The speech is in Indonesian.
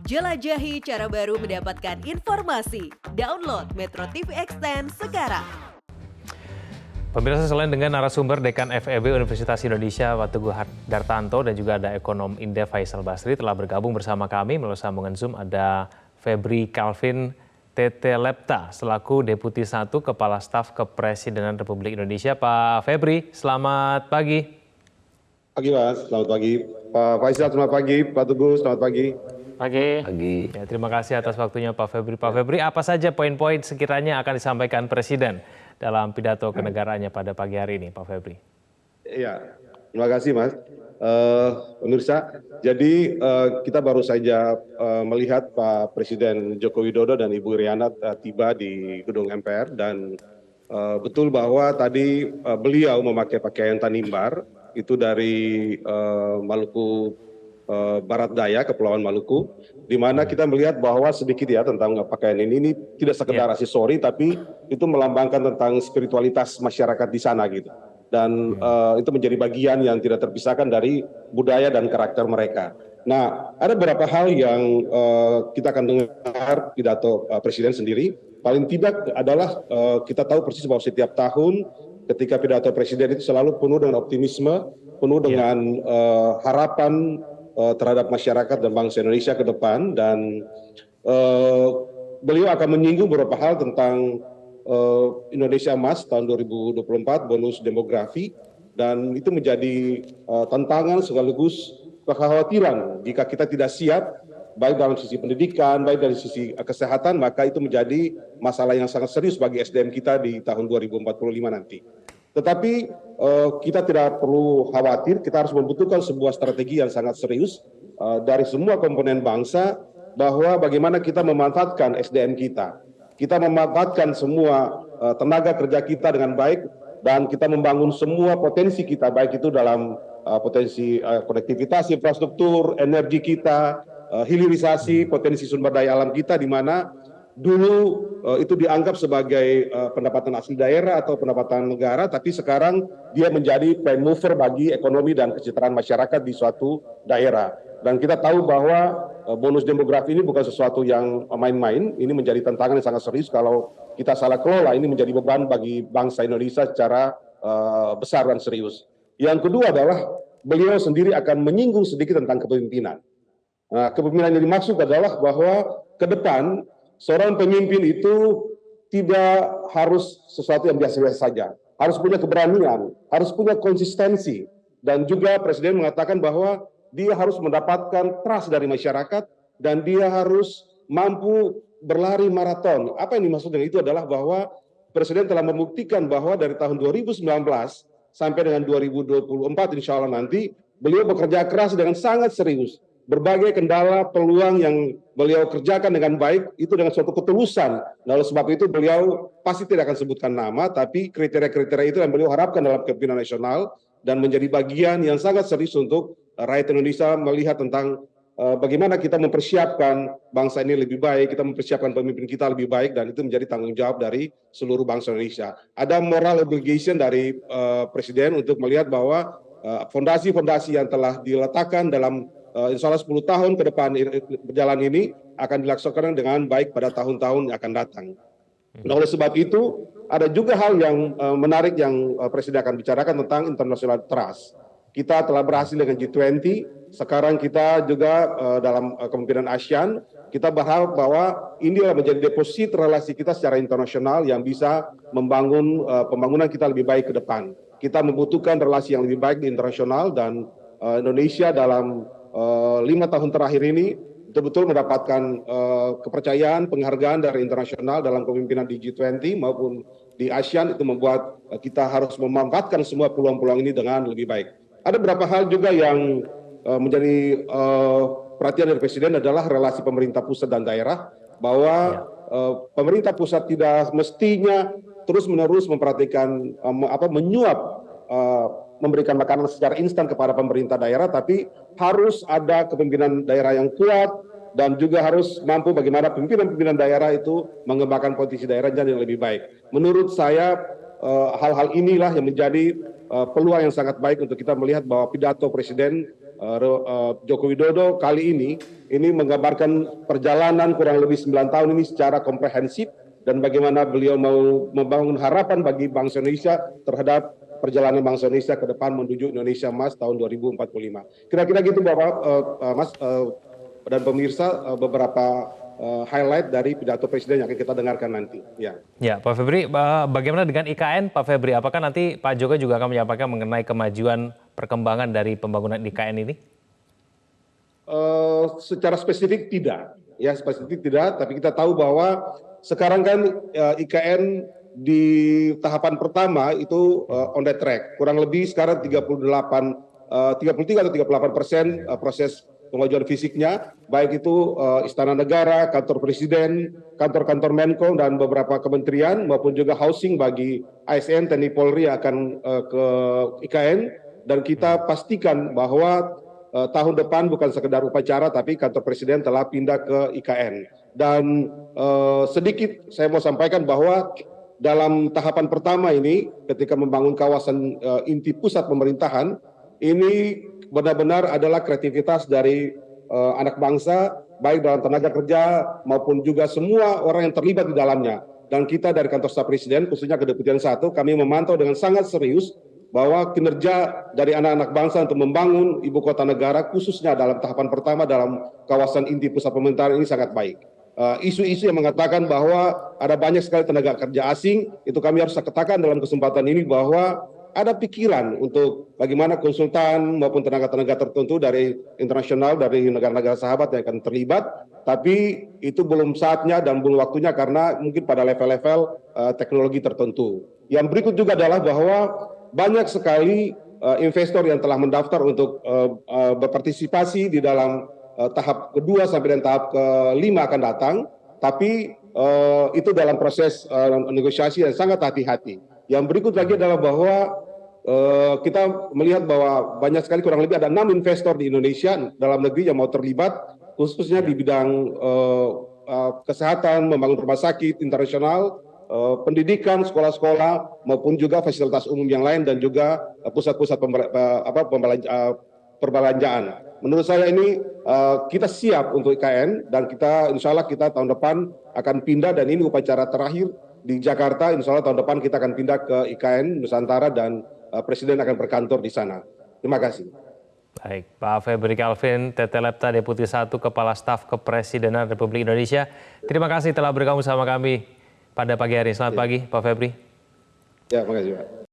Jelajahi cara baru mendapatkan informasi. Download Metro TV Extend sekarang. Pemirsa, selain dengan narasumber Dekan FEB Universitas Indonesia Watugu Dartanto dan juga ada ekonom Indef Faisal Basri telah bergabung bersama kami melalui sambungan Zoom. Ada Febri Calvin Tetelepta selaku Deputi 1 Kepala Staf Kepresidenan Republik Indonesia. Pak Febri, selamat pagi. Pagi Mas, selamat pagi. Pak Faisal, selamat pagi. Pak Tugu, selamat pagi. Pagi. Ya, terima kasih atas waktunya Pak Febri. Pak Febri, apa saja poin-poin sekiranya akan disampaikan Presiden dalam pidato kenegaraannya pada pagi hari ini, Pak Febri? Iya, terima kasih Mas. Pemirsa, jadi kita baru saja melihat Pak Presiden Joko Widodo dan Ibu Iriana tiba di gedung MPR dan betul bahwa tadi beliau memakai pakaian Tanimbar itu dari Maluku Barat Daya, Kepulauan Maluku, di mana kita melihat bahwa sedikit ya tentang pakaian ini tidak sekedar aksesori, tapi itu melambangkan tentang spiritualitas masyarakat di sana gitu. Dan itu menjadi bagian yang tidak terpisahkan dari budaya dan karakter mereka. Nah, ada beberapa hal yang kita akan dengar pidato Presiden sendiri. Paling tidak adalah kita tahu persis bahwa setiap tahun ketika pidato Presiden itu selalu penuh dengan optimisme, penuh dengan harapan terhadap masyarakat dan bangsa Indonesia ke depan, dan beliau akan menyinggung beberapa hal tentang Indonesia Emas tahun 2024, bonus demografi, dan itu menjadi tantangan sekaligus kekhawatiran jika kita tidak siap, baik dalam sisi pendidikan, baik dari sisi kesehatan, maka itu menjadi masalah yang sangat serius bagi SDM kita di tahun 2045 nanti. Tetapi kita tidak perlu khawatir, kita harus membutuhkan sebuah strategi yang sangat serius dari semua komponen bangsa, bahwa bagaimana kita memanfaatkan SDM kita. Kita memanfaatkan semua tenaga kerja kita dengan baik, dan kita membangun semua potensi kita, baik itu dalam potensi konektivitas, infrastruktur, energi kita, hilirisasi, potensi sumber daya alam kita, di mana dulu itu dianggap sebagai pendapatan asli daerah atau pendapatan negara, tapi sekarang dia menjadi prime mover bagi ekonomi dan kesejahteraan masyarakat di suatu daerah. Dan kita tahu bahwa bonus demografi ini bukan sesuatu yang main-main, ini menjadi tantangan yang sangat serius. Kalau kita salah kelola, ini menjadi beban bagi bangsa Indonesia secara besar dan serius. Yang kedua adalah beliau sendiri akan menyinggung sedikit tentang kepemimpinan. Nah, kepemimpinan yang dimaksud adalah bahwa ke depan seorang pemimpin itu tidak harus sesuatu yang biasa-biasa saja. Harus punya keberanian, harus punya konsistensi. Dan juga Presiden mengatakan bahwa dia harus mendapatkan trust dari masyarakat, dan dia harus mampu berlari maraton. Apa yang dimaksud dengan itu adalah bahwa Presiden telah membuktikan bahwa dari tahun 2019 sampai dengan 2024 insya Allah nanti, beliau bekerja keras dengan sangat serius. Berbagai kendala, peluang yang beliau kerjakan dengan baik, itu dengan suatu ketulusan. Nah, oleh sebab itu beliau pasti tidak akan sebutkan nama, tapi kriteria-kriteria itu yang beliau harapkan dalam kepemimpinan nasional, dan menjadi bagian yang sangat serius untuk rakyat Indonesia melihat tentang bagaimana kita mempersiapkan bangsa ini lebih baik, kita mempersiapkan pemimpin kita lebih baik, dan itu menjadi tanggung jawab dari seluruh bangsa Indonesia. Ada moral obligation dari Presiden untuk melihat bahwa fondasi-fondasi yang telah diletakkan dalam insya Allah 10 tahun ke depan berjalan ini akan dilaksanakan dengan baik pada tahun-tahun yang akan datang. Nah, oleh sebab itu ada juga hal yang menarik yang Presiden akan bicarakan tentang international trust. Kita telah berhasil dengan G20, sekarang kita juga dalam kepemimpinan ASEAN, kita berharap bahwa ini menjadi deposit relasi kita secara internasional yang bisa membangun pembangunan kita lebih baik ke depan. Kita membutuhkan relasi yang lebih baik di internasional, dan Indonesia dalam 5 tahun terakhir ini betul-betul mendapatkan kepercayaan, penghargaan dari internasional dalam kepemimpinan di G20 maupun di ASEAN. Itu membuat kita harus memanfaatkan semua peluang-peluang ini dengan lebih baik. Ada beberapa hal juga yang menjadi perhatian dari Presiden adalah relasi pemerintah pusat dan daerah, bahwa pemerintah pusat tidak mestinya terus-menerus memperhatikan menyuap, memberikan makanan secara instan kepada pemerintah daerah, tapi harus ada kepemimpinan daerah yang kuat, dan juga harus mampu bagaimana pimpinan-pimpinan daerah itu mengembangkan potensi daerah jadi yang lebih baik. Menurut saya hal-hal inilah yang menjadi peluang yang sangat baik untuk kita melihat bahwa pidato Presiden Joko Widodo kali ini menggambarkan perjalanan kurang lebih 9 tahun ini secara komprehensif dan bagaimana beliau mau membangun harapan bagi bangsa Indonesia terhadap perjalanan bangsa Indonesia ke depan menuju Indonesia Emas tahun 2045. Kira-kira gitu Bapak, Mas dan pemirsa, beberapa highlight dari pidato Presiden yang akan kita dengarkan nanti. Ya, Pak Febri, bagaimana dengan IKN, Pak Febri? Apakah nanti Pak Jokowi juga akan menyampaikan mengenai kemajuan perkembangan dari pembangunan IKN ini? Secara spesifik tidak, tapi kita tahu bahwa sekarang kan IKN di tahapan pertama itu on the track, kurang lebih sekarang 33 atau 38% proses pengajuan fisiknya, baik itu Istana Negara, Kantor Presiden, kantor-kantor Menko dan beberapa kementerian maupun juga housing bagi ASN, TNI, Polri akan ke IKN, dan kita pastikan bahwa tahun depan bukan sekedar upacara tapi kantor Presiden telah pindah ke IKN. Dan sedikit saya mau sampaikan bahwa dalam tahapan pertama ini ketika membangun kawasan inti pusat pemerintahan ini benar-benar adalah kreativitas dari anak bangsa, baik dalam tenaga kerja maupun juga semua orang yang terlibat di dalamnya. Dan kita dari kantor staf Presiden, khususnya Kedeputian 1, kami memantau dengan sangat serius bahwa kinerja dari anak-anak bangsa untuk membangun ibu kota negara, khususnya dalam tahapan pertama dalam kawasan inti pusat pemerintahan ini sangat baik. Isu-isu yang mengatakan bahwa ada banyak sekali tenaga kerja asing, itu kami harus katakan dalam kesempatan ini bahwa ada pikiran untuk bagaimana konsultan maupun tenaga-tenaga tertentu dari internasional, dari negara-negara sahabat yang akan terlibat, tapi itu belum saatnya dan belum waktunya karena mungkin pada level-level teknologi tertentu. Yang berikut juga adalah bahwa banyak sekali investor yang telah mendaftar untuk berpartisipasi di dalam tahap kedua sampai dan tahap kelima akan datang, tapi itu dalam proses negosiasi yang sangat hati-hati. Yang berikut lagi adalah bahwa kita melihat bahwa banyak sekali, kurang lebih ada 6 investor di Indonesia dalam negeri yang mau terlibat, khususnya di bidang kesehatan, membangun rumah sakit internasional, pendidikan, sekolah-sekolah, maupun juga fasilitas umum yang lain dan juga pusat-pusat perbelanjaan. Menurut saya ini kita siap untuk IKN dan kita insya Allah kita tahun depan akan pindah, dan ini upacara terakhir di Jakarta. Insya Allah tahun depan kita akan pindah ke IKN Nusantara dan Presiden akan berkantor di sana. Terima kasih. Baik, Pak Febri Calvin, Tetelepta, Deputi 1 Kepala Staf Kepresidenan Republik Indonesia. Terima kasih telah bergabung sama kami pada pagi hari. Selamat pagi, Pak Febri. Ya, terima kasih, Pak.